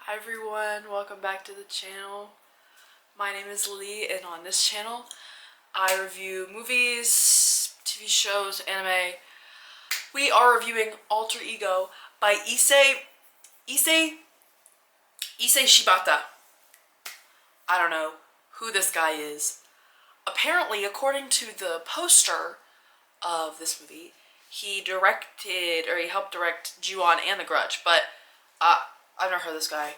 Hi everyone, welcome back to the channel. My name is Lee, and on this channel I review movies, TV shows, anime. We are reviewing Alter Ego by Issei Shibata. I don't know who this guy is. Apparently, according to the poster of this movie, he helped direct Ju-on and The Grudge, but I've never heard of this guy.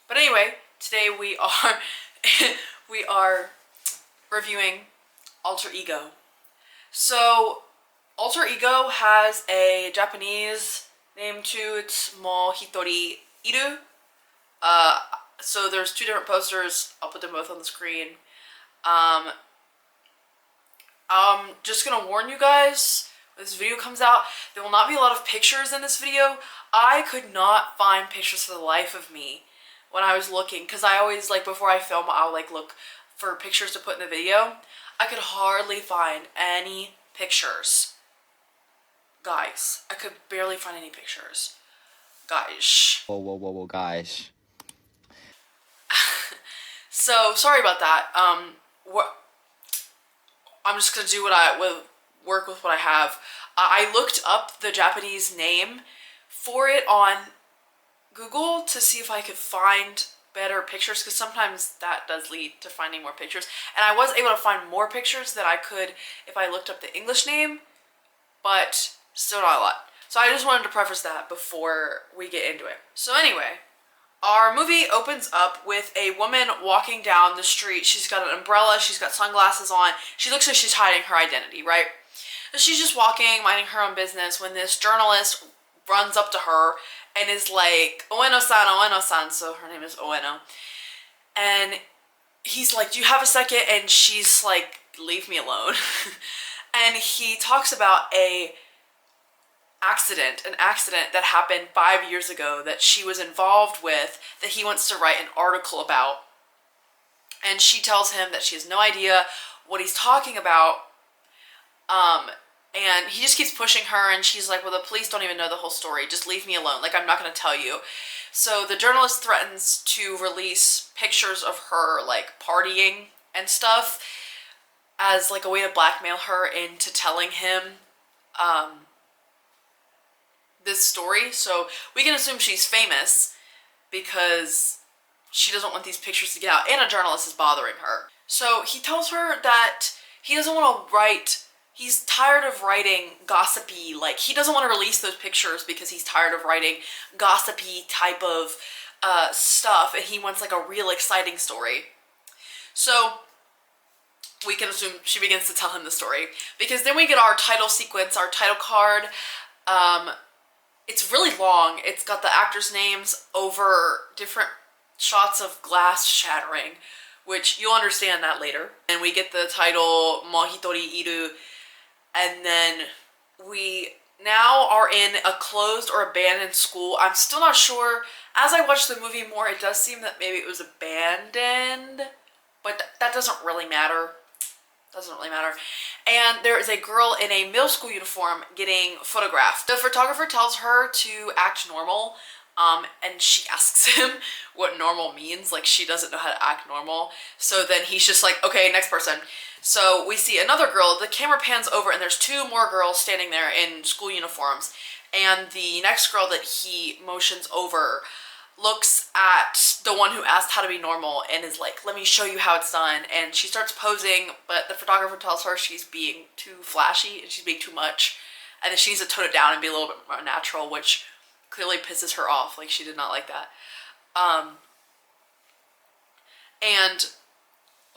But anyway, today we are we are reviewing Alter Ego. So Alter Ego has a Japanese name too. It's Mo Hitori Iru. So there's two different posters. I'll put them both on the screen. I'm just gonna warn you guys, when this video comes out, there will not be a lot of pictures in this video. I could not find pictures for the life of me when I was looking, because I always, before I film, I'll look for pictures to put in the video. I could hardly find any pictures. Guys, I could barely find any pictures. Guys. Whoa, guys. So, sorry about that. I'm just gonna do work with what I have. I looked up the Japanese name for it on Google to see if I could find better pictures, because sometimes that does lead to finding more pictures. And I was able to find more pictures than I could if I looked up the English name, but still not a lot. So I just wanted to preface that before we get into it. So anyway, our movie opens up with a woman walking down the street. She's got an umbrella, she's got sunglasses on. She looks like she's hiding her identity, right? So she's just walking, minding her own business, when this journalist runs up to her and is like, Oeno-san, so her name is Oeno. And he's like, do you have a second? And she's like, leave me alone. And he talks about an accident that happened 5 years ago that she was involved with, that he wants to write an article about. And she tells him that she has no idea what he's talking about. And he just keeps pushing her, and she's like, well, the police don't even know the whole story. Just leave me alone. I'm not going to tell you. So the journalist threatens to release pictures of her, partying and stuff as, a way to blackmail her into telling him, this story. So we can assume she's famous because she doesn't want these pictures to get out, and a journalist is bothering her. So he tells her that he doesn't want to write, he's tired of writing gossipy, he doesn't want to release those pictures because he's tired of writing gossipy type of stuff, and he wants a real exciting story. So we can assume she begins to tell him the story, because then we get our title sequence, our title card. It's really long. It's got the actors' names over different shots of glass shattering, which you'll understand that later. And we get the title Mo Hitori Iru, and then we now are in a closed or abandoned school. I'm still not sure. As I watch the movie more, it does seem that maybe it was abandoned, but that doesn't really matter. And there is a girl in a middle school uniform getting photographed. The photographer tells her to act normal, and she asks him what normal means. She doesn't know how to act normal. So then he's just like, okay, next person. So we see another girl. The camera pans over, and there's two more girls standing there in school uniforms. And the next girl that he motions over looks at the one who asked how to be normal and is like, let me show you how it's done. And she starts posing, but the photographer tells her she's being too flashy and she's being too much, and that she needs to tone it down and be a little bit more natural, which clearly pisses her off. She did not like that. And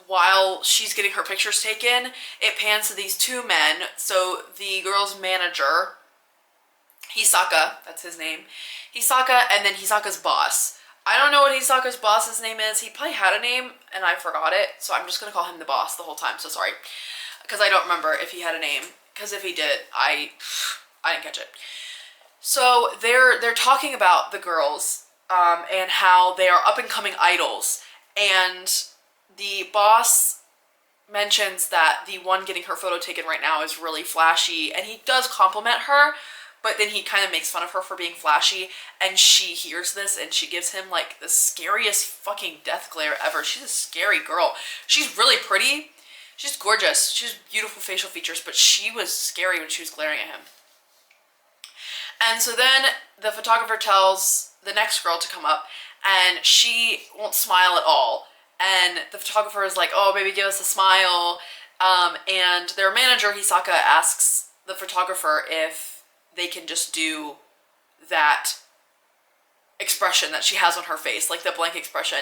while she's getting her pictures taken, it pans to these two men. So the girl's manager, Hisaka, that's his name, Hisaka, and then Hisaka's boss. I don't know what Hisaka's boss's name is. He probably had a name and I forgot it, so I'm just gonna call him the boss the whole time, so sorry, because I don't remember if he had a name, because if he did, I didn't catch it. So they're talking about the girls, and how they are up-and-coming idols, and the boss mentions that the one getting her photo taken right now is really flashy, and he does compliment her, but then he kind of makes fun of her for being flashy, and she hears this and she gives him like the scariest fucking death glare ever. She's a scary girl. She's really pretty. She's gorgeous. She has beautiful facial features, but she was scary when she was glaring at him. And so then the photographer tells the next girl to come up, and she won't smile at all. And the photographer is like, oh, baby, give us a smile. And their manager, Hisaka, asks the photographer if they can just do that expression that she has on her face, like the blank expression.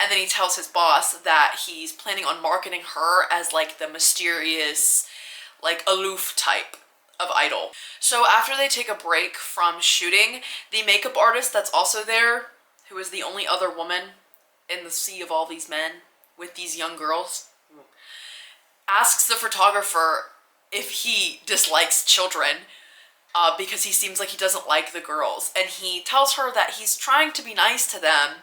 And then he tells his boss that he's planning on marketing her as like the mysterious, like aloof type of idol. So after they take a break from shooting, the makeup artist that's also there, who is the only other woman in the sea of all these men with these young girls, asks the photographer if he dislikes children, because he seems like he doesn't like the girls. And he tells her that he's trying to be nice to them,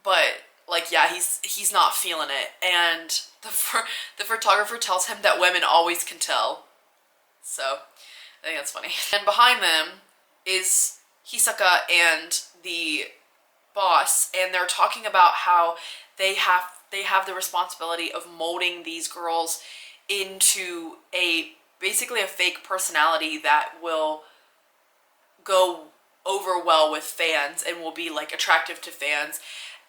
but like, yeah, he's not feeling it. And the photographer tells him that women always can tell. So I think that's funny. And behind them is Hisaka and the boss, and they're talking about how they have the responsibility of molding these girls into basically a fake personality that will go over well with fans and will be like attractive to fans.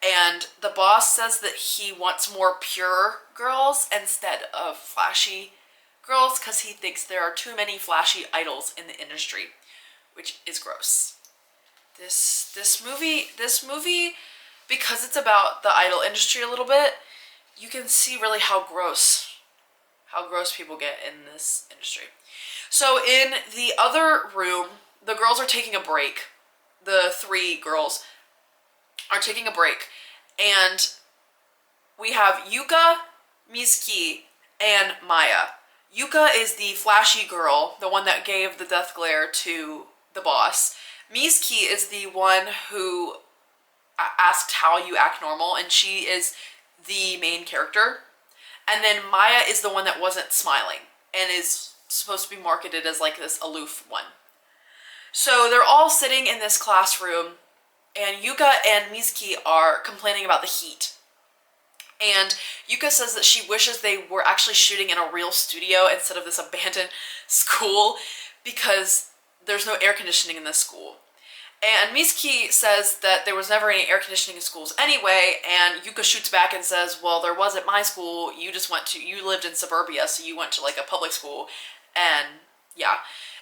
And the boss says that he wants more pure girls instead of flashy girls because he thinks there are too many flashy idols in the industry, which is gross. This movie, because it's about the idol industry a little bit, you can see really how gross people get in this industry. So in the other room, the girls are taking a break. The three girls are taking a break, and we have Yuka, Mizuki, and Maya. Yuka is the flashy girl, the one that gave the death glare to the boss. Mizuki is the one who asked how you act normal, and she is the main character. And then Maya is the one that wasn't smiling and is supposed to be marketed as like this aloof one. So they're all sitting in this classroom, and Yuka and Mizuki are complaining about the heat. And Yuka says that she wishes they were actually shooting in a real studio instead of this abandoned school because there's no air conditioning in this school. And Mizuki says that there was never any air conditioning in schools anyway, and Yuka shoots back and says, well, there was at my school, you lived in suburbia, so you went to like a public school, and yeah.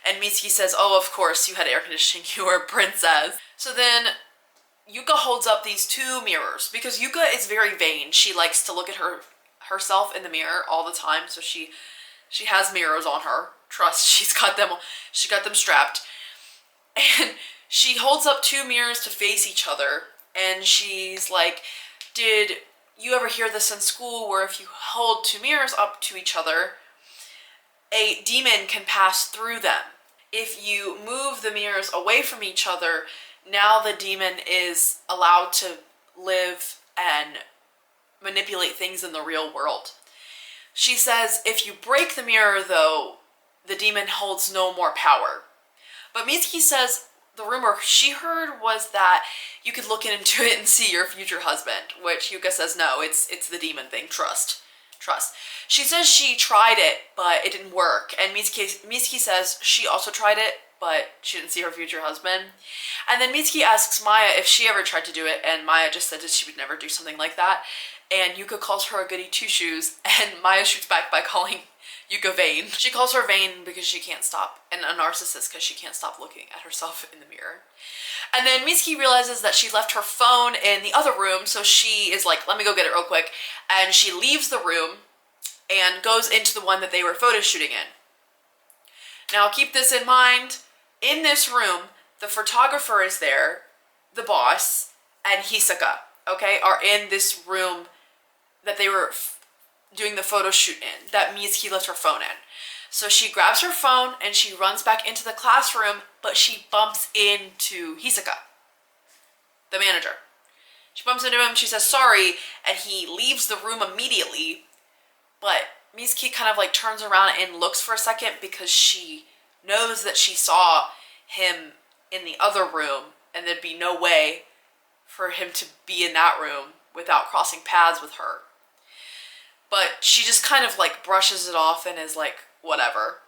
And Mizuki says, oh, of course, you had air conditioning, you were a princess. So then Yuka holds up these two mirrors, because Yuka is very vain. She likes to look at herself in the mirror all the time, so she has mirrors on her. Trust, she got them strapped. And she holds up two mirrors to face each other, and she's like, did you ever hear this in school where if you hold two mirrors up to each other, a demon can pass through them? If you move the mirrors away from each other, now the demon is allowed to live and manipulate things in the real world. She says if you break the mirror, though, the demon holds no more power. But Mizuki says the rumor she heard was that you could look into it and see your future husband, which Yuka says no, it's the demon thing, trust. She says she tried it, but it didn't work, and Mizuki says she also tried it, but she didn't see her future husband. And then Mizuki asks Maya if she ever tried to do it, and Maya just said that she would never do something like that, and Yuka calls her a goody two-shoes, and Maya shoots back by calling Yuka vain. She calls her vain because she can't stop, and a narcissist because she can't stop looking at herself in the mirror. And then Mizuki realizes that she left her phone in the other room, so she is like, let me go get it real quick, and she leaves the room and goes into the one that they were photo shooting in. Now keep this in mind, in this room, the photographer is there, the boss, and Hisaka, okay, are in this room that they were doing the photo shoot in, that Mizuki left her phone in. So she grabs her phone and she runs back into the classroom, but she bumps into Hisaka, the manager. She bumps into him, she says sorry, and he leaves the room immediately, but Mizuki kind of like turns around and looks for a second because she knows that she saw him in the other room, and there'd be no way for him to be in that room without crossing paths with her. But she just kind of like brushes it off and is like, whatever.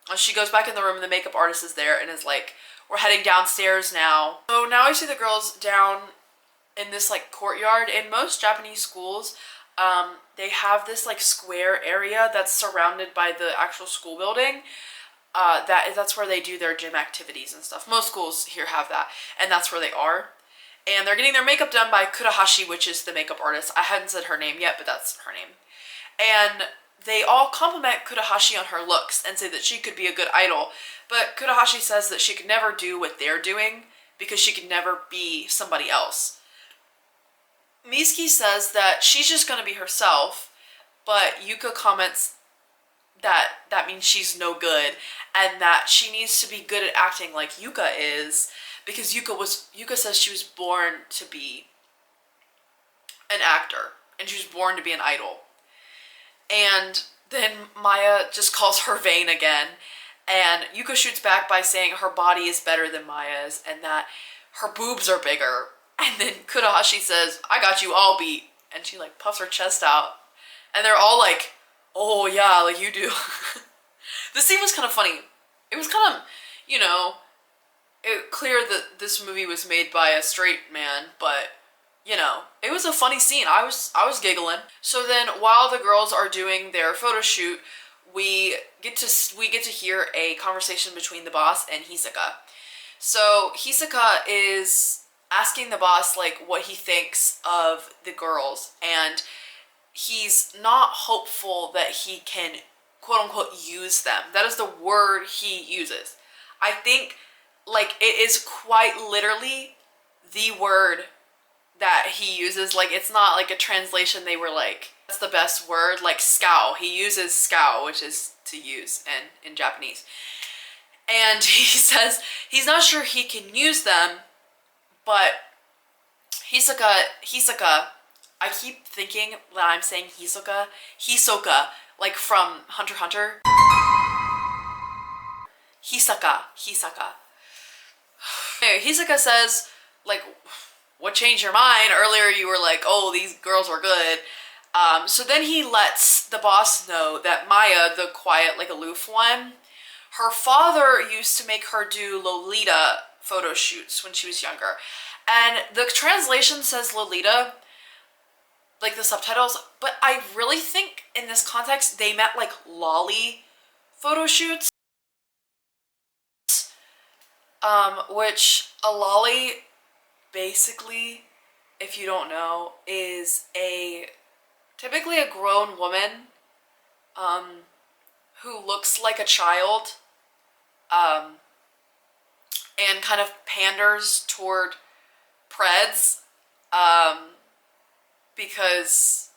And she goes back in the room and the makeup artist is there and is like, we're heading downstairs now. So now I see the girls down in this like courtyard. In most Japanese schools, they have this like square area that's surrounded by the actual school building. That's where they do their gym activities and stuff. Most schools here have that, and that's where they are. And they're getting their makeup done by Kurahashi, which is the makeup artist. I hadn't said her name yet, but that's her name. And they all compliment Kurahashi on her looks and say that she could be a good idol. But Kurahashi says that she could never do what they're doing because she could never be somebody else. Mizuki says that she's just going to be herself, but Yuka comments that that means she's no good and that she needs to be good at acting like Yuka is, because Yuka says she was born to be an actor and she was born to be an idol. And then Maya just calls her vain again, and Yuka shoots back by saying her body is better than Maya's and that her boobs are bigger. And then Kurahashi says, I got you all beat. And she like puffs her chest out. And they're all like, oh yeah, like you do. The scene was kind of funny. It was kind of, clear that this movie was made by a straight man, but it was a funny scene. I was giggling. So then while the girls are doing their photo shoot, we get to hear a conversation between the boss and Hisaka. So Hisaka is asking the boss like what he thinks of the girls, and he's not hopeful that he can quote unquote use them. That is the word he uses. I think like it is quite literally the word that he uses. Like it's not like a translation they were like, that's the best word, like scow. He uses scow, which is to use in Japanese. And he says he's not sure he can use them, but Hisoka, I keep thinking that I'm saying Hisoka, like from Hunter x Hunter. Hisaka. Anyway, Hisaka says, like, what changed your mind? Earlier you were like, oh, these girls were good. So then he lets the boss know that Maya, the quiet, like aloof one, her father used to make her do Lolita photo shoots when she was younger. And the translation says Lolita, like the subtitles, but I really think in this context they meant like lolly photo shoots. Which a lolly, basically, if you don't know, is typically a grown woman who looks like a child and kind of panders toward preds because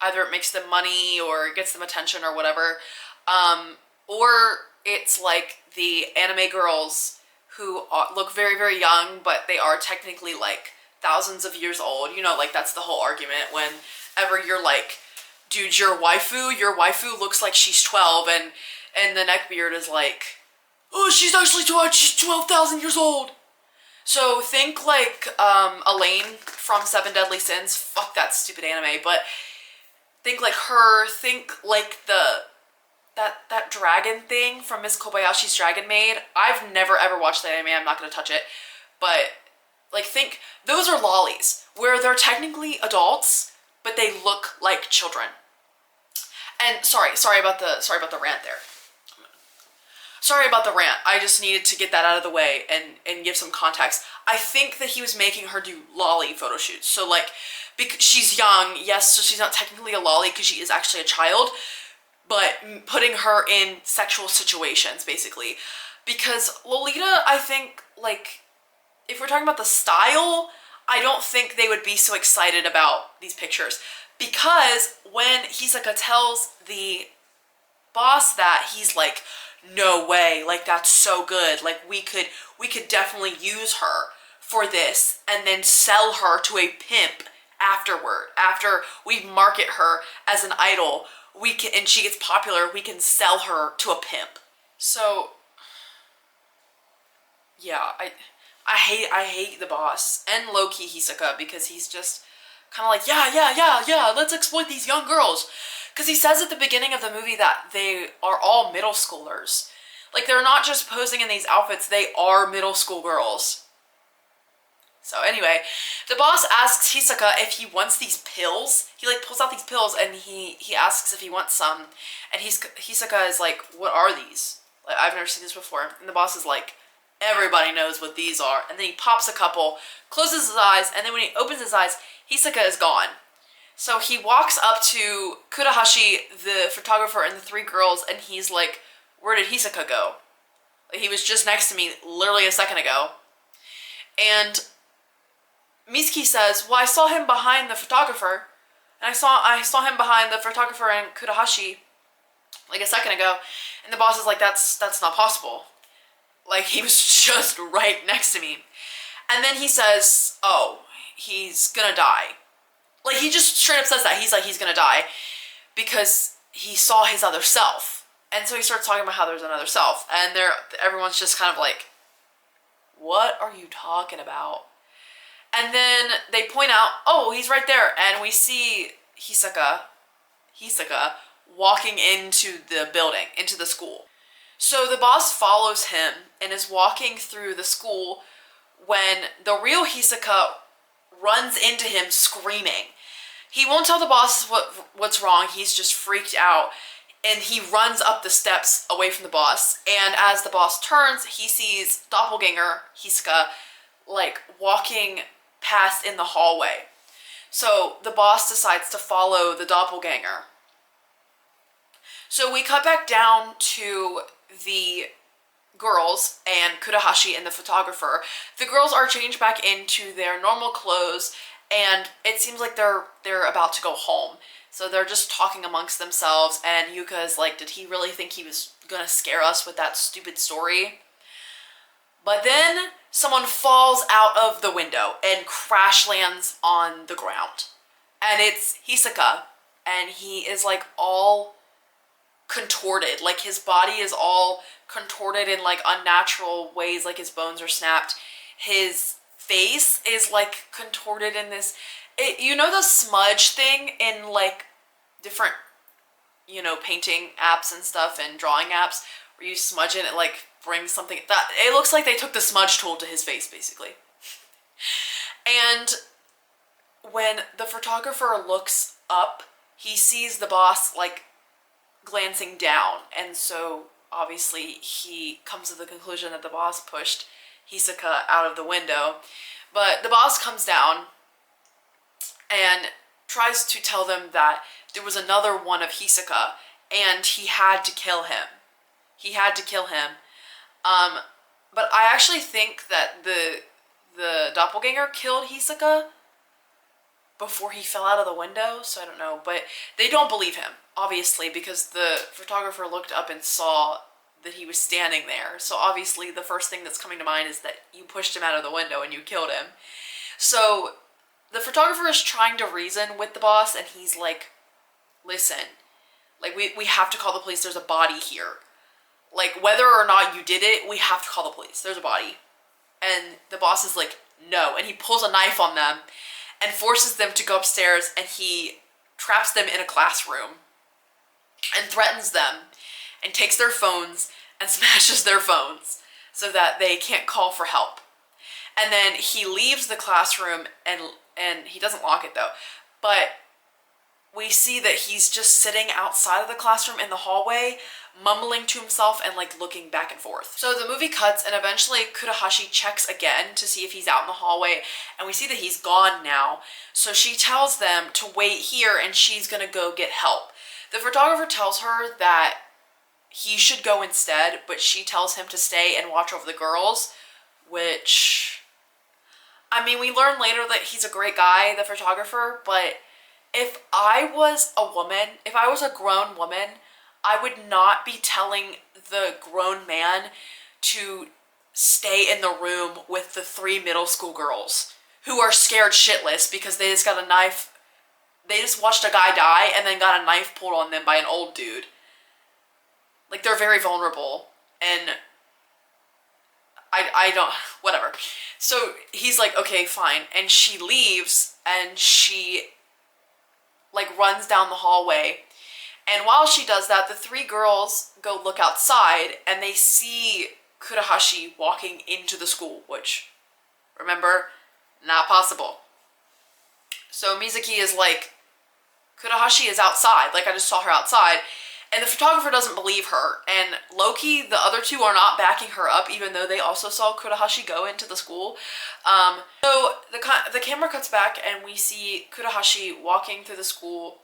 either it makes them money or gets them attention or whatever, or it's like the anime girls who look very, very young, but they are technically like thousands of years old. Like that's the whole argument whenever you're like, dude, your waifu looks like she's 12, and the neckbeard is like, oh, she's actually 12, she's 12,000 years old. So think like Elaine from Seven Deadly Sins, fuck that stupid anime, but think like her, think like that dragon thing from Miss Kobayashi's Dragon Maid. I've never ever watched that anime, I'm not gonna touch it, but like think, those are lollies, where they're technically adults, but they look like children. And sorry about the rant there. Sorry about the rant. I just needed to get that out of the way and give some context. I think that he was making her do lolly photo shoots. So like, because she's young, yes, so she's not technically a lolly because she is actually a child, but putting her in sexual situations, basically. Because Lolita, I think, like, if we're talking about the style, I don't think they would be so excited about these pictures. Because when Hisaka tells the boss that, he's like, no way, like that's so good, like we could definitely use her for this and then sell her to a pimp afterward. After we market her as an idol, and she gets popular, we can sell her to a pimp. So yeah, I hate the boss and low-key Hisoka because he's just kind of like, yeah, let's exploit these young girls. Because he says at the beginning of the movie that they are all middle schoolers. Like, they're not just posing in these outfits, they are middle school girls. So anyway, the boss asks Hisoka if he wants these pills. He like pulls out these pills and he asks if he wants some. And Hisoka is like, what are these? Like, I've never seen this before. And the boss is like, everybody knows what these are. And then he pops a couple, closes his eyes, and then when he opens his eyes, Hisoka is gone. So he walks up to Kurahashi, the photographer, and the three girls, and he's like, where did Hisoka go? Like, he was just next to me literally a second ago. And Mitsuki says, well, I saw him behind the photographer, and I saw him behind the photographer and Kurahashi like a second ago, and the boss is like, that's not possible. Like, he was just right next to me. And then he says, oh, he's gonna die. Like, he just straight up says that. He's like, he's gonna die because he saw his other self. And so he starts talking about how there's another self, and everyone's just kind of like, what are you talking about? And then they point out, oh, he's right there. And we see Hisoka walking into the building, into the school. So the boss follows him and is walking through the school when the real Hisoka runs into him screaming. He won't tell the boss what's wrong. He's just freaked out. And he runs up the steps away from the boss. And as the boss turns, he sees doppelganger Hisoka like walking past in the hallway. So the boss decides to follow the doppelganger. So we cut back down to the girls and Kurahashi and the photographer. The girls are changed back into their normal clothes, and it seems like they're about to go home. So they're just talking amongst themselves, and Yuka is like, did he really think he was gonna scare us with that stupid story? But then someone falls out of the window and crash lands on the ground. And it's Hisoka, and he is like all contorted. Like, his body is all contorted in like unnatural ways, like his bones are snapped. His face is like contorted in this, you know, the smudge thing in like different, you know, painting apps and stuff and drawing apps where you smudge it and it like brings something that it looks like they took the smudge tool to his face basically. And when the photographer looks up, he sees the boss like glancing down, and so obviously he comes to the conclusion that the boss pushed Hisoka out of the window. But the boss comes down and tries to tell them that there was another one of Hisoka and he had to kill him. But I actually think that the doppelganger killed Hisoka before he fell out of the window, so I don't know. But they don't believe him, obviously, because the photographer looked up and saw that he was standing there. So obviously the first thing that's coming to mind is that you pushed him out of the window and you killed him. So the photographer is trying to reason with the boss, and he's like, listen, like, we have to call the police. There's a body here. Like, whether or not you did it, we have to call the police. There's a body. And the boss is like, no. And he pulls a knife on them and forces them to go upstairs, and he traps them in a classroom and threatens them and takes their phones and smashes their phones so that they can't call for help. And then he leaves the classroom, and he doesn't lock it though, but we see that he's just sitting outside of the classroom in the hallway, mumbling to himself and like looking back and forth. So the movie cuts, and eventually Kurahashi checks again to see if he's out in the hallway, and we see that he's gone now. So she tells them to wait here and she's gonna go get help. The photographer tells her that he should go instead, but she tells him to stay and watch over the girls, which, I mean, we learn later that he's a great guy, the photographer, but if I was a woman, if I was a grown woman, I would not be telling the grown man to stay in the room with the 3 middle school girls who are scared shitless because they just got a knife. They just watched a guy die and then got a knife pulled on them by an old dude. Like, they're very vulnerable, and I don't, whatever. So he's like, okay, fine. And she leaves and she like runs down the hallway. And while she does that, the three girls go look outside and they see Kurahashi walking into the school, which, remember, not possible. So Mizuki is like, Kurahashi is outside, like I just saw her outside. And the photographer doesn't believe her. And low-key, the other two are not backing her up, even though they also saw Kurahashi go into the school. So the camera cuts back and we see Kurahashi walking through the school.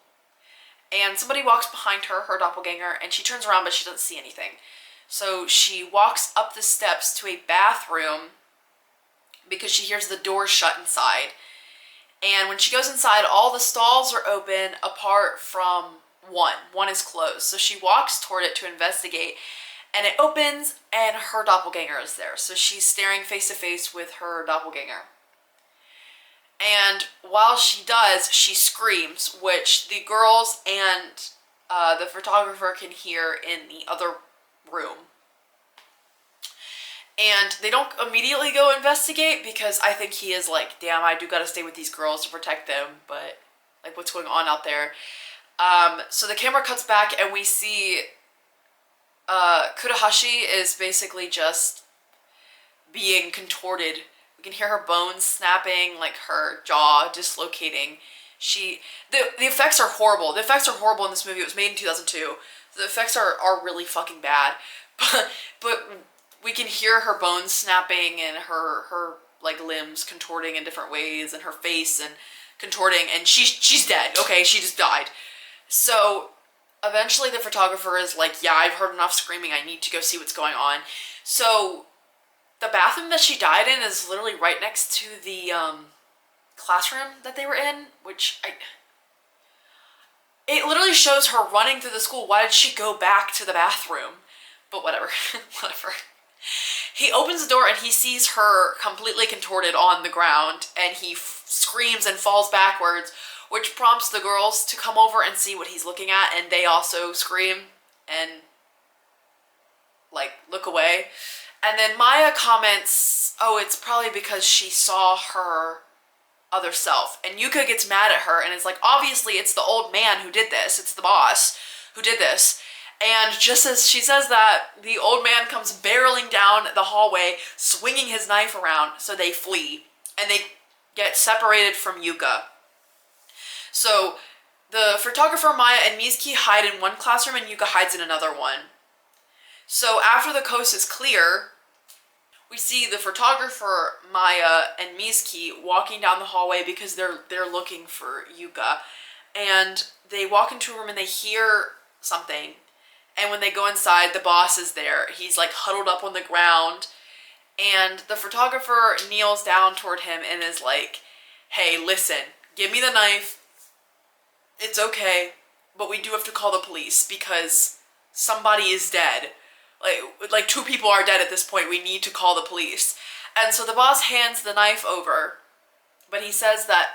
And somebody walks behind her, her doppelganger, and she turns around but she doesn't see anything. So she walks up the steps to a bathroom because she hears the door shut inside. And when she goes inside, all the stalls are open apart from one. One is closed. So she walks toward it to investigate, and it opens and her doppelganger is there. So she's staring face to face with her doppelganger. And while she does, she screams, which the girls and the photographer can hear in the other room. And they don't immediately go investigate because I think he is like, damn, I do gotta stay with these girls to protect them, but like what's going on out there? So the camera cuts back and we see Kurahashi is basically just being contorted. We can hear her bones snapping, like her jaw dislocating. The effects are horrible. The effects are horrible in this movie. It was made in 2002. The effects are really fucking bad. But we can hear her bones snapping and her like limbs contorting in different ways and her face and contorting, and she's dead. Okay, she just died. So eventually the photographer is like, yeah, I've heard enough screaming. I need to go see what's going on. So the bathroom that she died in is literally right next to the classroom that they were in, it literally shows her running through the school. Why did she go back to the bathroom? But whatever, whatever. He opens the door and he sees her completely contorted on the ground, and he screams and falls backwards, which prompts the girls to come over and see what he's looking at, and they also scream and like look away. And then Maya comments, oh, it's probably because she saw her other self. And Yuka gets mad at her and is like, obviously it's the old man who did this. It's the boss who did this. And just as she says that, the old man comes barreling down the hallway, swinging his knife around, so they flee. And they get separated from Yuka. So the photographer, Maya, and Mizuki hide in one classroom and Yuka hides in another one. So after the coast is clear, we see the photographer, Maya, and Mizuki walking down the hallway because they're looking for Yuka. And they walk into a room and they hear something. And when they go inside, the boss is there. He's like huddled up on the ground. And the photographer kneels down toward him and is like, hey, listen, give me the knife. It's okay, but we do have to call the police because somebody is dead. Like two people are dead at this point. We need to call the police. And so the boss hands the knife over, but he says that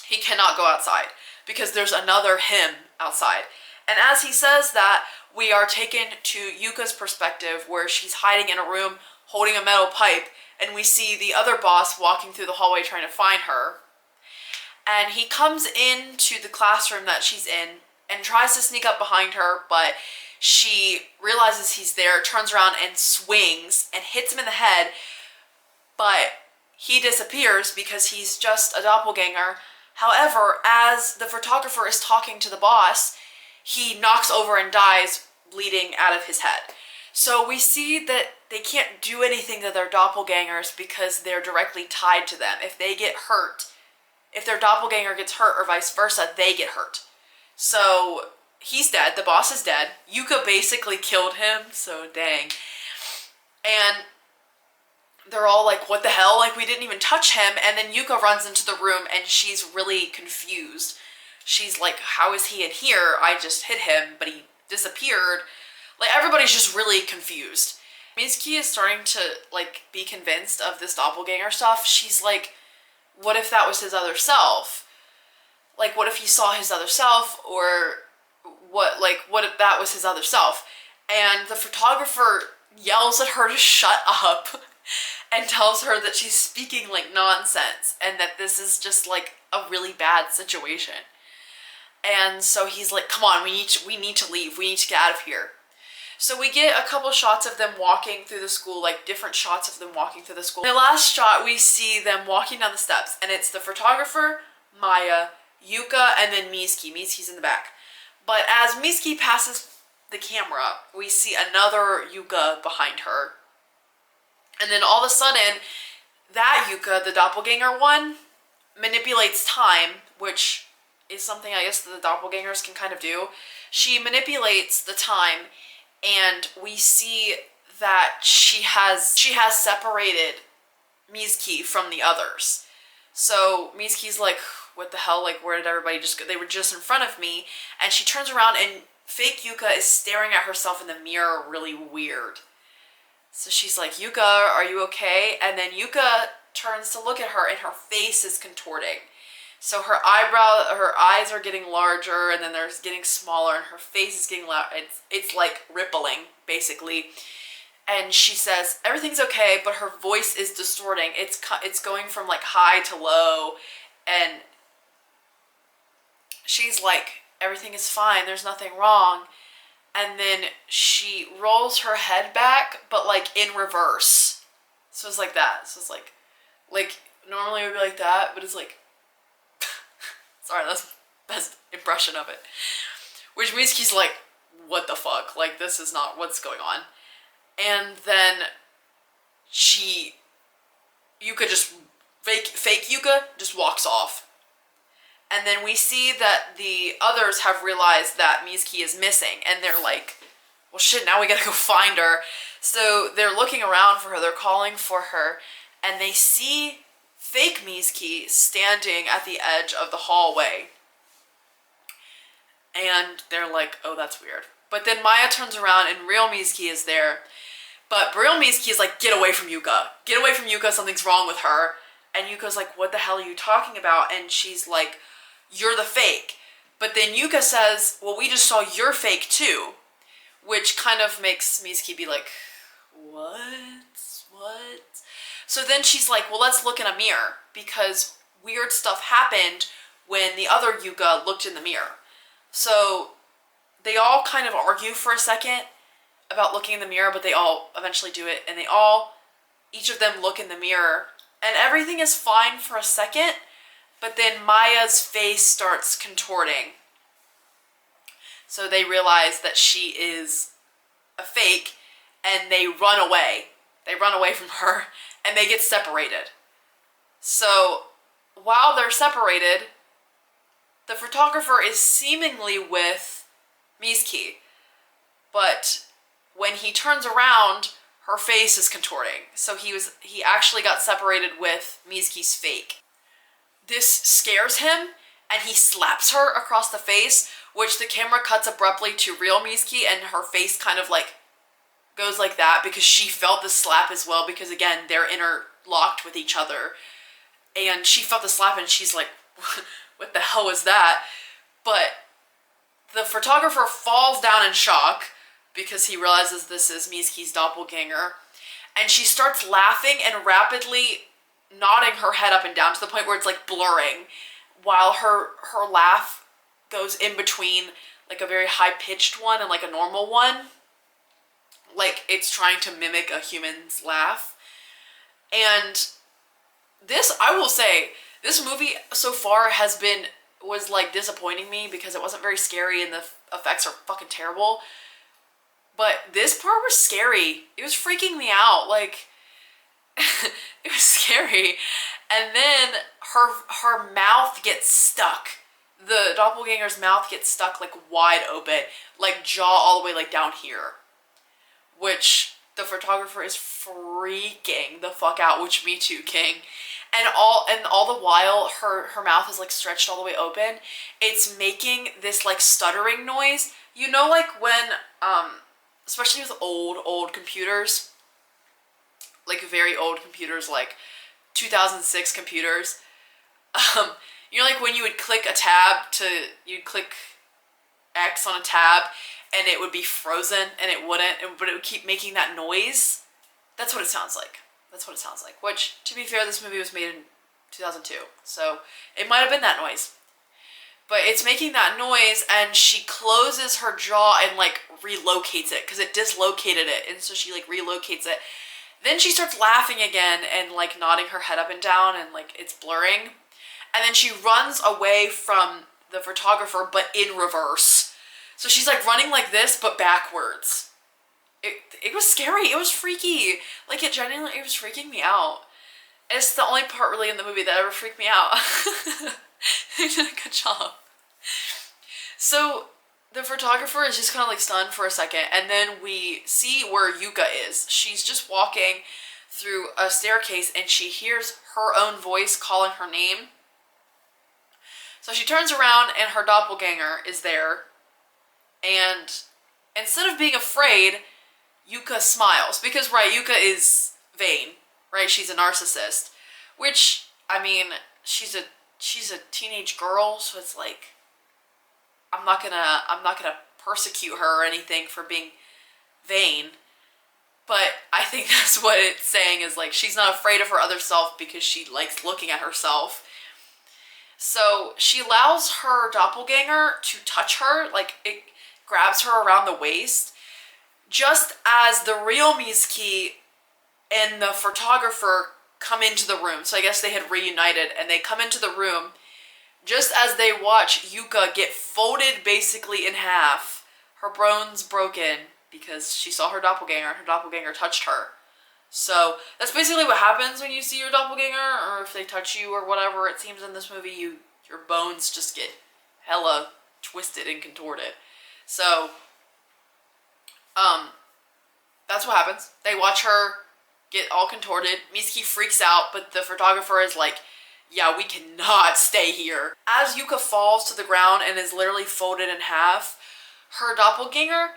he cannot go outside because there's another him outside. And as he says that, we are taken to Yuka's perspective where she's hiding in a room holding a metal pipe, and we see the other boss walking through the hallway trying to find her. And he comes into the classroom that she's in and tries to sneak up behind her, but she realizes he's there, turns around and swings and hits him in the head, but he disappears because he's just a doppelganger. However, as the photographer is talking to the boss, he knocks over and dies, bleeding out of his head. So we see that they can't do anything to their doppelgangers because they're directly tied to them. If they get hurt, if their doppelganger gets hurt or vice versa, they get hurt. So he's dead. The boss is dead. Yuka basically killed him, so dang. And they're all like, what the hell? Like, we didn't even touch him. And then Yuka runs into the room and she's really confused. She's like, how is he in here? I just hit him, but he disappeared. Like, everybody's just really confused. Mizuki is starting to, like, be convinced of this doppelganger stuff. She's like, what if that was his other self? Like, what if he saw his other self? Or what if that was his other self? And the photographer yells at her to shut up. and tells her that she's speaking like nonsense and that this is just like a really bad situation. And so he's like, come on, we need to leave. We need to get out of here. So we get a couple shots of them walking through the school, like different shots of them walking through the school. In the last shot, we see them walking down the steps, and it's the photographer, Maya, Yuka, and then Mizuki. Mizuki's in the back. But as Mizuki passes the camera, we see another Yuka behind her. And then all of a sudden, that Yuka, the doppelganger one, manipulates time, which is something I guess the doppelgangers can kind of do. She manipulates the time, and we see that she has separated Mizuki from the others. So Mizuki's like, what the hell, like where did everybody just go? They were just in front of me. And she turns around and fake Yuka is staring at herself in the mirror really weird. So she's like, Yuka, are you okay? And then Yuka turns to look at her and her face is contorting. So her eyes are getting larger, and then they're getting smaller, and her face is getting loud. It's like rippling, basically. And she says, everything's okay, but her voice is distorting. It's going from like high to low, and she's like, everything is fine, there's nothing wrong. And then she rolls her head back, but like in reverse. So it's like that. So it's like normally it would be like that, but it's like, sorry, that's the best impression of it. Which Mizuki's like, what the fuck? Like, this is not what's going on. And then Yuka just, fake Yuka just walks off. And then we see that the others have realized that Mizuki is missing. And they're like, well shit, now we gotta go find her. So they're looking around for her, they're calling for her. And they see fake Mizuki standing at the edge of the hallway. And they're like, oh, that's weird. But then Maya turns around and real Mizuki is there. But real Mizuki is like, get away from Yuka. Get away from Yuka, something's wrong with her. And Yuka's like, what the hell are you talking about? And she's like, you're the fake. But then Yuka says, well, we just saw your fake too. Which kind of makes Mizuki be like, what? So then she's like, well, let's look in a mirror, because weird stuff happened when the other Yuka looked in the mirror. So they all kind of argue for a second about looking in the mirror, but they all eventually do it, and each of them look in the mirror, and everything is fine for a second, but then Maya's face starts contorting. So they realize that she is a fake, and they run away. They run away from her, and they get separated. So while they're separated, the photographer is seemingly with Mizuki, but when he turns around, her face is contorting. So he actually got separated with Mizuki's fake. This scares him, and he slaps her across the face, which the camera cuts abruptly to real Mizuki, and her face kind of like goes like that because she felt the slap as well, because again, they're interlocked with each other. And she felt the slap and she's like, what the hell was that? But the photographer falls down in shock because he realizes this is Mizuki's doppelganger. And she starts laughing and rapidly nodding her head up and down to the point where it's like blurring, while her laugh goes in between like a very high-pitched one and like a normal one. Like it's trying to mimic a human's laugh. And this, I will say, this movie so far was like disappointing me because it wasn't very scary and the effects are fucking terrible. But this part was scary. It was freaking me out. Like, it was scary. And then her mouth gets stuck. The doppelganger's mouth gets stuck like wide open, like jaw all the way like down here. Which the photographer is freaking the fuck out, which me too, king. And all the while her mouth is like stretched all the way open. It's making this like stuttering noise. You know, like when especially with old computers, like very old computers, like 2006 computers, you know, like when you would click a tab you'd click X on a tab and it would be frozen and it wouldn't, but it would keep making that noise. That's what it sounds like. That's what it sounds like. Which, to be fair, this movie was made in 2002, so it might have been that noise. But it's making that noise, and she closes her jaw and, like, relocates it, because it dislocated it, and so she, like, relocates it. Then she starts laughing again and, like, nodding her head up and down, and, like, it's blurring. And then she runs away from the photographer, but in reverse. So she's, like, running like this, but backwards. It was scary. It was freaky. Like, it was freaking me out. And it's the only part, really, in the movie that ever freaked me out. They did a good job. So the photographer is just kind of like stunned for a second, and then we see where Yuka is. She's just walking through a staircase, and she hears her own voice calling her name. So she turns around, and her doppelganger is there. And instead of being afraid, Yuka smiles. Because, right, Yuka is vain, right? She's a narcissist. Which, I mean, she's a teenage girl, so it's like, I'm not gonna persecute her or anything for being vain. But I think that's what it's saying, is like, she's not afraid of her other self because she likes looking at herself. So she allows her doppelganger to touch her, like it grabs her around the waist, just as the real Mizuki and the photographer come into the room. So I guess they had reunited, and they come into the room just as they watch Yuka get folded basically in half, her bones broken, because she saw her doppelganger, and her doppelganger touched her. So that's basically what happens when you see your doppelganger, or if they touch you or whatever. It seems in this movie your bones just get hella twisted and contorted. So, that's what happens. They watch her get all contorted. Mizuki freaks out, but the photographer is like, yeah, we cannot stay here. As Yuka falls to the ground and is literally folded in half, her doppelganger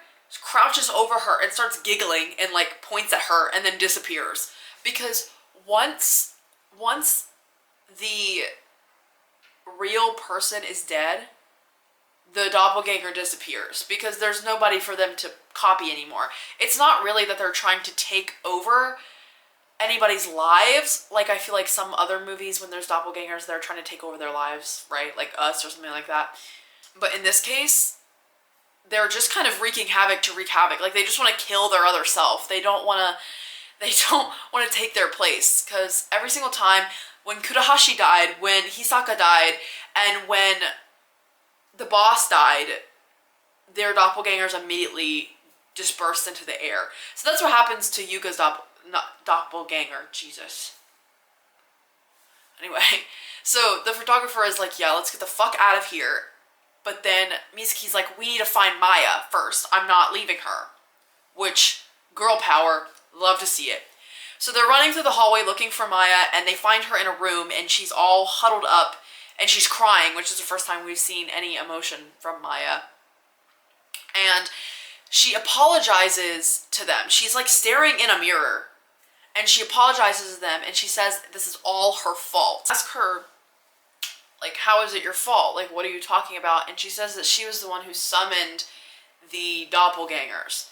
crouches over her and starts giggling and like points at her and then disappears. Because once the real person is dead, the doppelganger disappears because there's nobody for them to copy anymore. It's not really that they're trying to take over anybody's lives. Like, I feel like some other movies, when there's doppelgangers, they're trying to take over their lives, right? Like Us or something like that. But in this case, they're just kind of wreaking havoc to wreak havoc. Like, they just want to kill their other self. They don't want to take their place. Because every single time, when Kurahashi died, when Hisaka died, and when the boss died, their doppelgangers immediately dispersed into the air. So that's what happens to Yuka's doppelganger. Jesus. Anyway, so the photographer is like, yeah, let's get the fuck out of here. But then Mizuki's like, we need to find Maya first. I'm not leaving her. Which, girl power, love to see it. So they're running through the hallway looking for Maya, and they find her in a room, and she's all huddled up, and she's crying, which is the first time we've seen any emotion from Maya. And she apologizes to them. She's like staring in a mirror, and she apologizes to them, and she says this is all her fault. Ask her, like, how is it your fault? Like, what are you talking about? And she says that she was the one who summoned the doppelgangers.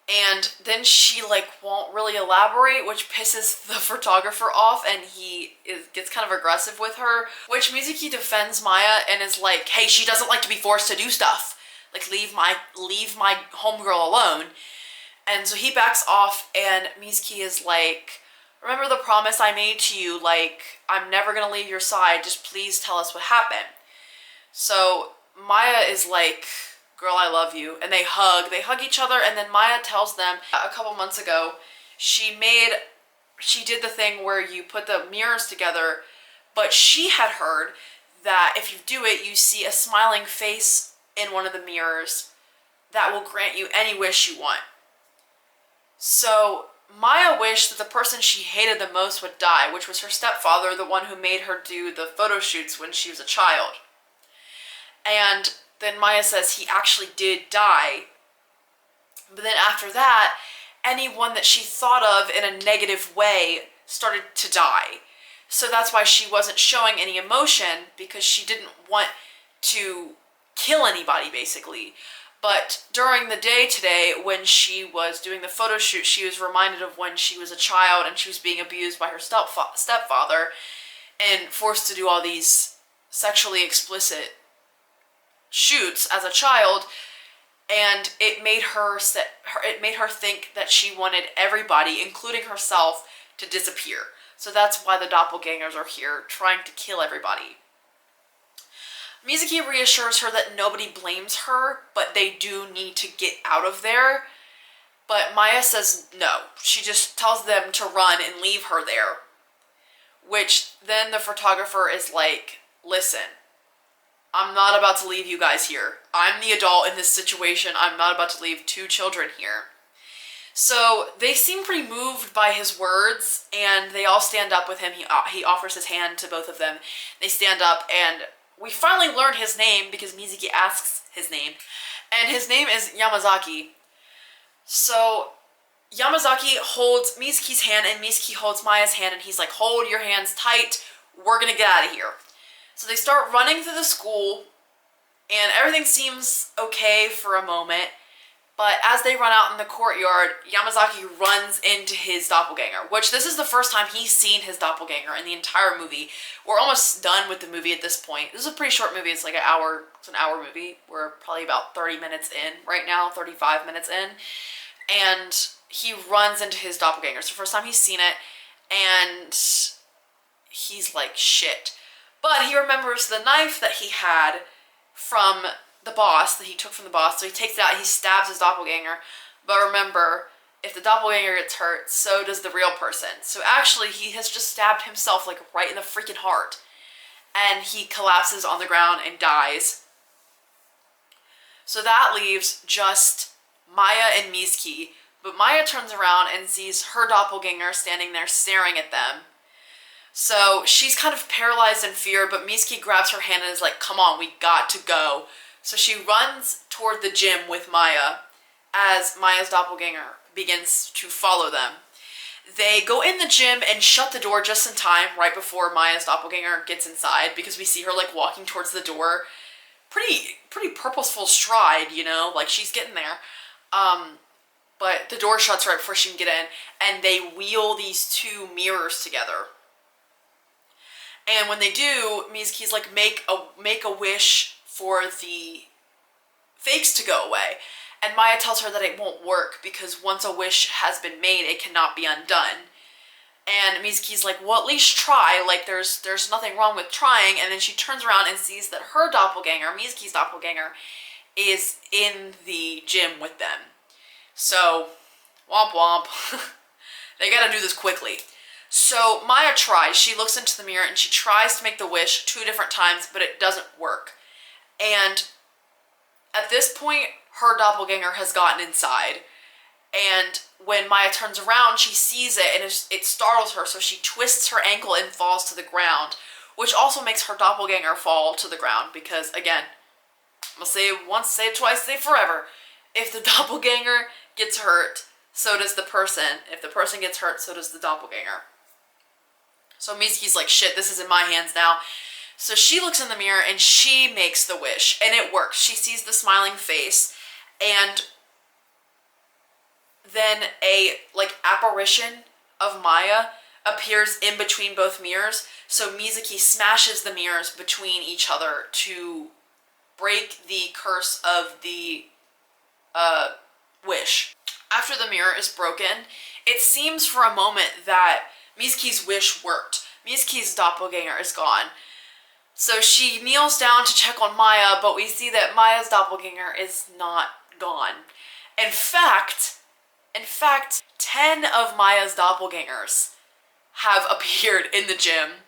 And then she, like, won't really elaborate, which pisses the photographer off, and gets kind of aggressive with her, which Mizuki defends Maya and is like, hey, she doesn't like to be forced to do stuff. Like, leave my homegirl alone. And so he backs off, and Mizuki is like, remember the promise I made to you, like, I'm never gonna leave your side, just please tell us what happened. So Maya is like, girl, I love you, and they hug each other, and then Maya tells them a couple months ago, she did the thing where you put the mirrors together, but she had heard that if you do it, you see a smiling face in one of the mirrors that will grant you any wish you want. So Maya wished that the person she hated the most would die, which was her stepfather, the one who made her do the photo shoots when she was a child. And then Maya says he actually did die. But then after that, anyone that she thought of in a negative way started to die. So that's why she wasn't showing any emotion, because she didn't want to kill anybody, basically. But during the day today, when she was doing the photo shoot, she was reminded of when she was a child and she was being abused by her stepfather and forced to do all these sexually explicit shoots as a child, and it made her think that she wanted everybody, including herself, to disappear. So that's why the doppelgangers are here, trying to kill everybody. Mizuki reassures her that nobody blames her, but they do need to get out of there. But Maya says no. She just tells them to run and leave her there. Which then the photographer is like, listen, I'm not about to leave you guys here. I'm the adult in this situation. I'm not about to leave 2 children here. So they seem pretty moved by his words, and they all stand up with him. He offers his hand to both of them. They stand up, and we finally learn his name because Mizuki asks his name. And his name is Yamazaki. So Yamazaki holds Mizuki's hand, and Mizuki holds Maya's hand, and he's like, hold your hands tight. We're gonna get out of here. So they start running through the school, and everything seems okay for a moment. But as they run out in the courtyard, Yamazaki runs into his doppelganger, which this is the first time he's seen his doppelganger in the entire movie. We're almost done with the movie at this point. This is a pretty short movie. It's like an hour movie. We're probably about 30 minutes in right now, 35 minutes in. And he runs into his doppelganger. It's the first time he's seen it, and he's like, shit. But he remembers the knife that he had from the boss, that he took from the boss, so he takes it out, he stabs his doppelganger. But remember, if the doppelganger gets hurt, so does the real person. So actually, he has just stabbed himself, like, right in the freaking heart. And he collapses on the ground and dies. So that leaves just Maya and Mizuki. But Maya turns around and sees her doppelganger standing there staring at them. So she's kind of paralyzed in fear, but Mizuki grabs her hand and is like, come on, we got to go. So she runs toward the gym with Maya as Maya's doppelganger begins to follow them. They go in the gym and shut the door just in time, right before Maya's doppelganger gets inside, because we see her like walking towards the door. Pretty purposeful stride, you know, like she's getting there. But the door shuts right before she can get in, and they wheel these 2 mirrors together. And when they do, Mizuki's like, make a wish for the fakes to go away. And Maya tells her that it won't work because once a wish has been made, it cannot be undone. And Mizuki's like, well, at least try. Like, there's nothing wrong with trying. And then she turns around and sees that her doppelganger, Mizuki's doppelganger, is in the gym with them. So, womp womp. They gotta do this quickly. So Maya tries. She looks into the mirror and she tries to make the wish 2 different times, but it doesn't work. And at this point, her doppelganger has gotten inside. And when Maya turns around, she sees it and it startles her, so she twists her ankle and falls to the ground, which also makes her doppelganger fall to the ground because, again, I'm going to say it once, say it twice, say it forever. If the doppelganger gets hurt, so does the person. If the person gets hurt, so does the doppelganger. So Mizuki's like, shit, this is in my hands now. So she looks in the mirror and she makes the wish, and it works. She sees the smiling face, and then a apparition of Maya appears in between both mirrors. So Mizuki smashes the mirrors between each other to break the curse of the wish. After the mirror is broken, it seems for a moment that Mizuki's wish worked. Mizuki's doppelganger is gone. So she kneels down to check on Maya, but we see that Maya's doppelganger is not gone. In fact, 10 of Maya's doppelgangers have appeared in the gym,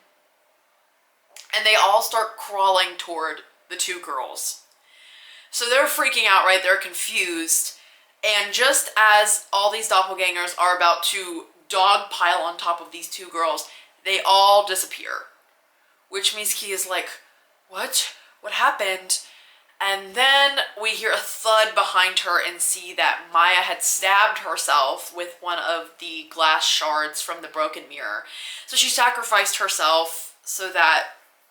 and they all start crawling toward the 2 girls. So they're freaking out, right? They're confused. And just as all these doppelgangers are about to dogpile on top of these 2 girls, they all disappear. Which Mizuki is like, what? What happened? And then we hear a thud behind her and see that Maya had stabbed herself with one of the glass shards from the broken mirror. So she sacrificed herself so that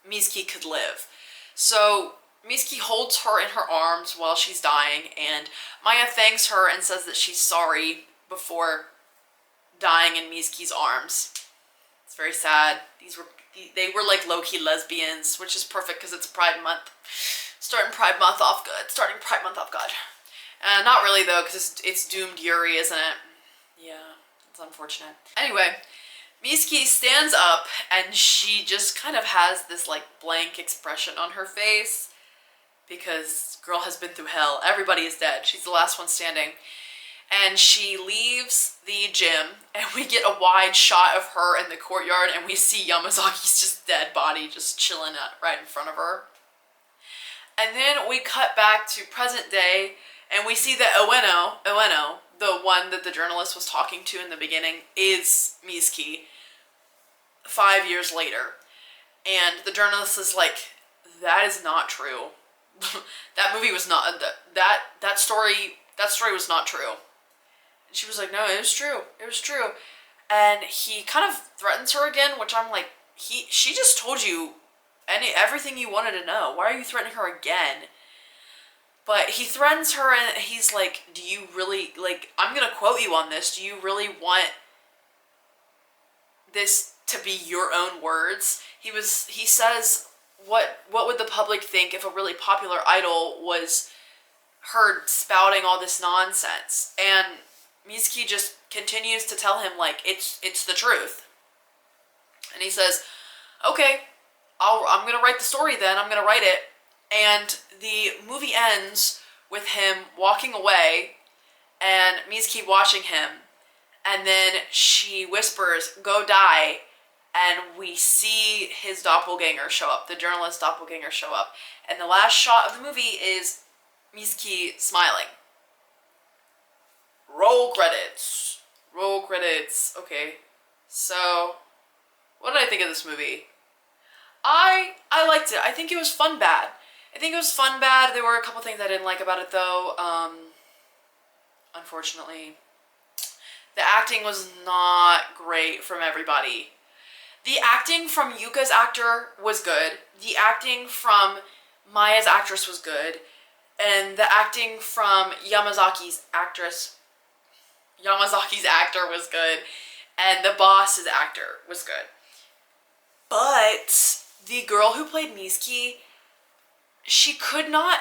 Mizuki could live. So Mitsuki holds her in her arms while she's dying, and Maya thanks her and says that she's sorry before dying in Mitsuki's arms. It's very sad. They were like low-key lesbians, which is perfect because it's Pride Month. Starting Pride Month off good. Not really though, because it's doomed Yuri, isn't it? Yeah, it's unfortunate. Anyway, Mitsuki stands up and she just kind of has this like blank expression on her face because girl has been through hell. Everybody is dead. She's the last one standing. And she leaves the gym and we get a wide shot of her in the courtyard and we see Yamazaki's just dead body just chilling right in front of her. And then we cut back to present day and we see that Ueno, the one that the journalist was talking to in the beginning, is Mitsuki 5 years later. And the journalist is like, that is not true. That movie was not, that story was not true. And she was like, no, it was true. It was true. And he kind of threatens her again, which I'm like, she just told you everything you wanted to know. Why are you threatening her again? But he threatens her and he's like, do you really, like, I'm going to quote you on this. Do you really want this to be your own words? He says, what would the public think if a really popular idol was heard spouting all this nonsense? And Mitsuki just continues to tell him, like, it's the truth. And he says, okay, I'm going to write the story then. I'm going to write it. And the movie ends with him walking away and Mitsuki watching him. And then she whispers, go die. And we see his doppelganger show up, the journalist doppelganger show up. And the last shot of the movie is Mitsuki smiling. Roll credits. Roll credits. Okay. So, what did I think of this movie? I liked it. I think it was fun bad. There were a couple things I didn't like about it though. Unfortunately. The acting was not great from everybody. The acting from Yuka's actor was good. The acting from Maya's actress was good. And the acting from Yamazaki's actor was good. And the boss's actor was good. But the girl who played Mitsuki, she could not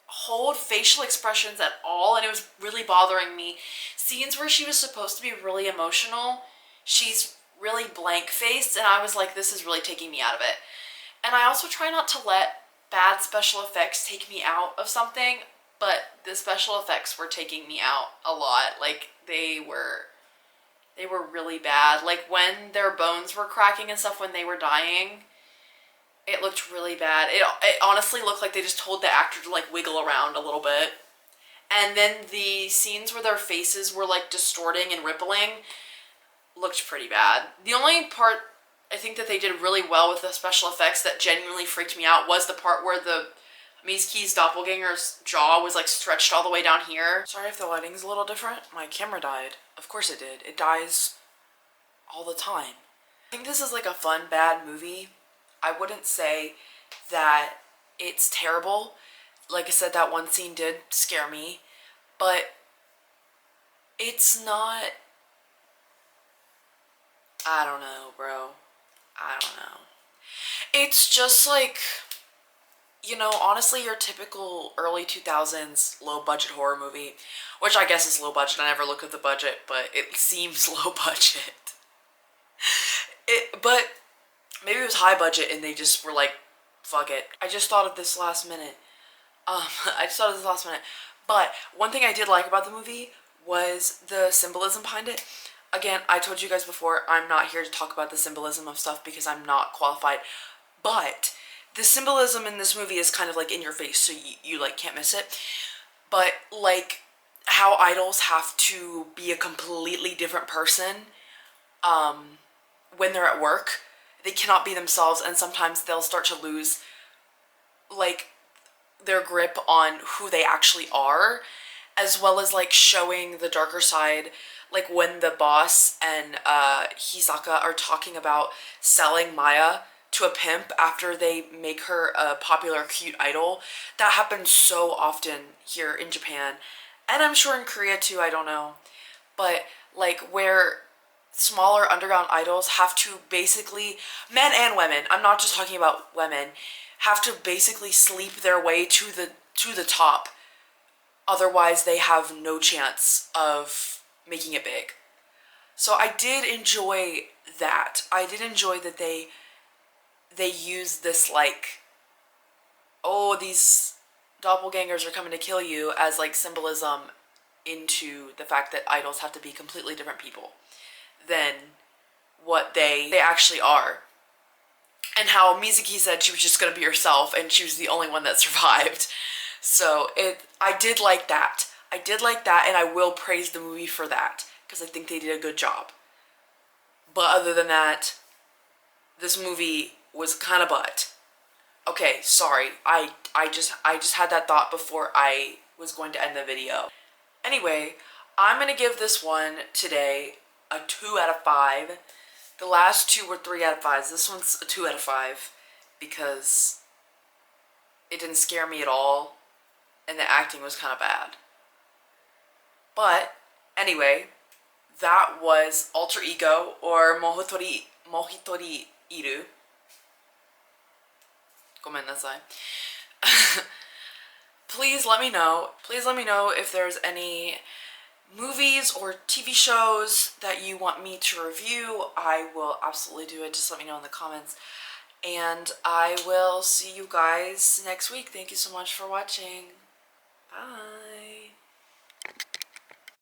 hold facial expressions at all, and it was really bothering me. Scenes where she was supposed to be really emotional, she's really blank-faced, and I was like, this is really taking me out of it. And I also try not to let bad special effects take me out of something, but the special effects were taking me out a lot. Like, they were really bad. Like, when their bones were cracking and stuff when they were dying, it looked really bad. It honestly looked like they just told the actor to, like, wiggle around a little bit. And then the scenes where their faces were, like, distorting and rippling looked pretty bad. The only part I think that they did really well with the special effects that genuinely freaked me out was the part where the Mitsuki's doppelganger's jaw was, like, stretched all the way down here. Sorry if the lighting's a little different. My camera died. Of course it did. It dies all the time. I think this is, like, a fun, bad movie. I wouldn't say that it's terrible. Like I said, that one scene did scare me. But it's not... I don't know, bro. I don't know. It's just like... You know, honestly, your typical early 2000s low-budget horror movie, which I guess is low budget. I never look at the budget, but it seems low budget. But maybe it was high budget and they just were like, fuck it. I just thought of this last minute. But one thing I did like about the movie was the symbolism behind it. Again, I told you guys before, I'm not here to talk about the symbolism of stuff because I'm not qualified. But the symbolism in this movie is kind of like in your face, so you like can't miss it. But like how idols have to be a completely different person when they're at work. They cannot be themselves, and sometimes they'll start to lose like their grip on who they actually are, as well as like showing the darker side. Like when the boss and Hisaka are talking about selling Maya to a pimp after they make her a popular cute idol. That happens so often here in Japan, and I'm sure in Korea too, I don't know. But like where smaller underground idols have to basically, men and women, I'm not just talking about women, have to basically sleep their way to the top. Otherwise, they have no chance of making it big. So I did enjoy that. I did enjoy that they use this like, oh, these doppelgangers are coming to kill you as like symbolism into the fact that idols have to be completely different people than what they actually are. And how Mizuki said she was just going to be herself and she was the only one that survived. So I did like that. I did like that, and I will praise the movie for that because I think they did a good job. But other than that, this movie was kind of butt. Okay, sorry. I just had that thought before I was going to end the video. Anyway, I'm going to give this one today a 2 out of 5. The last two were 3 out of 5s. This one's a 2 out of 5 because it didn't scare me at all and the acting was kind of bad. But anyway, that was Alter Ego or Moひとりいる. ごめんなさい. Please let me know. Please let me know if there's any movies or TV shows that you want me to review. I will absolutely do it. Just let me know in the comments. And I will see you guys next week. Thank you so much for watching. Bye.